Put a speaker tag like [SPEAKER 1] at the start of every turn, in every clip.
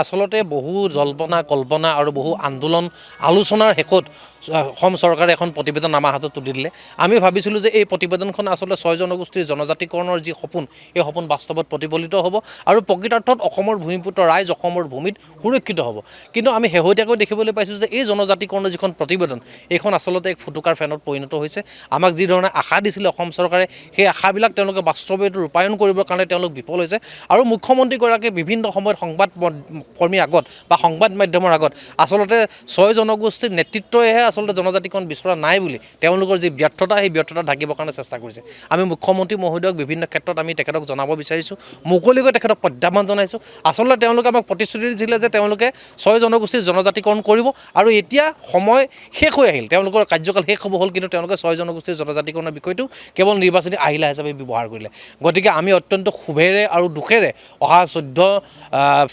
[SPEAKER 1] আচলতে বহু জল্পনা কল্পনা আৰু বহু আন্দোলন আলোচনাৰ শেষত অসম চৰকাৰে এখন প্ৰতিবেদন আমাৰ হাতত তুলি দিলে। আমি ভাবিছিলোঁ যে এই প্ৰতিবেদনখন আচলতে 6 জনগোষ্ঠীৰ জনজাতিকৰণৰ যি সপোন, এই সপোন বাস্তৱত প্ৰতিফলিত হ'ব আৰু প্ৰকৃতাৰ্থত অসমৰ ভূমিপুত্ৰ ৰাইজ অসমৰ ভূমিত সুৰক্ষিত হ'ব। কিন্তু আমি শেহতীয়াকৈ দেখিবলৈ পাইছোঁ যে এই জনজাতিকৰণৰ যিখন প্ৰতিবেদন, এইখন আচলতে এক ফুটুকাৰ ফেনত পৰিণত হৈছে। আমাক যি ধৰণে আশা দিছিলে অসম চৰকাৰে, সেই আশাবিলাক তেওঁলোকে বাস্তৱত ৰূপায়ণ কৰিবৰ কাৰণে তেওঁলোক বিফল হৈছে। আৰু মুখ্যমন্ত্ৰীগৰাকীয়ে বিভিন্ন সময়ত সংবাদ কৰ্মীৰ আগত বা সংবাদ মাধ্যমৰ আগত আচলতে 6 জনগোষ্ঠীৰ নেতৃত্বইহে আচলতে জনজাতিকৰণ বিচৰা নাই বুলি তেওঁলোকৰ যি ব্যৰ্থতা, সেই ব্যৰ্থতা ঢাকিবৰ কাৰণে চেষ্টা কৰিছে। আমি মুখ্যমন্ত্ৰী মহোদয়ক বিভিন্ন ক্ষেত্ৰত আমি তেখেতক জনাব বিচাৰিছোঁ, মুকলিকৈ তেখেতক প্ৰত্যাহ্বান জনাইছোঁ। আচলতে তেওঁলোকে আমাক প্ৰতিশ্ৰুতি দিছিলে যে তেওঁলোকে 6 জনগোষ্ঠীৰ জনজাতিকৰণ কৰিব আৰু এতিয়া সময় শেষ হৈ আহিল, তেওঁলোকৰ কাৰ্যকাল শেষ হ'ব হ'ল, কিন্তু তেওঁলোকে 6 জনগোষ্ঠীৰ জনজাতিকৰণৰ বিষয়টো কেৱল নিৰ্বাচনী আহিলা হিচাপে ব্যৱহাৰ কৰিলে। গতিকে আমি অত্যন্ত ক্ষোভেৰে আৰু দুখেৰে অহা 14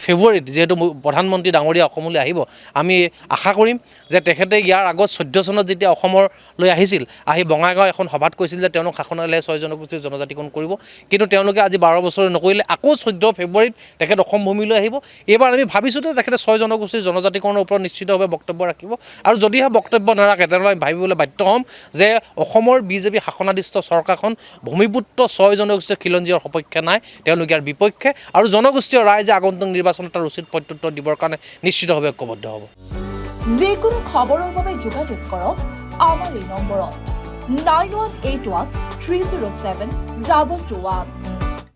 [SPEAKER 1] ফেব্ৰুৱাৰীত যিহেতু প্ৰধানমন্ত্ৰী ডাঙৰীয়া অসমলৈ আহিব, আমি আশা কৰিম যে তেখেতে ইয়াৰ আগত 14 চনত যেতিয়া অসমলৈ আহিছিল, আহি বঙাইগাঁও এখন সভাত কৈছিল যে তেওঁলোক শাসনালে 6 জনগোষ্ঠীৰ জনজাতিকৰণ কৰিব, কিন্তু তেওঁলোকে আজি 12 বছৰে নকৰিলে। আকৌ 14 ফেব্ৰুৱাৰীত তেখেত অসম ভূমিলৈ আহিব। এইবাৰ আমি ভাবিছোঁ যে তেখেতে 6 জনগোষ্ঠীৰ জনজাতিকৰণৰ ওপৰত নিশ্চিতভাৱে বক্তব্য ৰাখিব আৰু যদিহে বক্তব্য নাৰাখে তেনেহ'লে আমি ভাবিবলৈ বাধ্য হ'ম যে অসমৰ বিজেপি শাসনাধিষ্ঠ চৰকাৰখন ভূমিপুত্ৰ 6 জনগোষ্ঠীৰ খিলঞ্জীয়াৰ সপক্ষে নাই, তেওঁলোকে ইয়াৰ বিপক্ষে আৰু জনগোষ্ঠীয় ৰাইজে আগন্তুক নিৰ্বাচনত তাৰ উচিত প্ৰত্যুত্তৰ দিবৰ কাৰণে নিশ্চিতভাৱে ঐক্যবদ্ধ হ'ব।
[SPEAKER 2] যিকোনো খবৰৰ বাবে যোগাযোগ কৰক আমাৰ এই নম্বৰত 9181 307 221।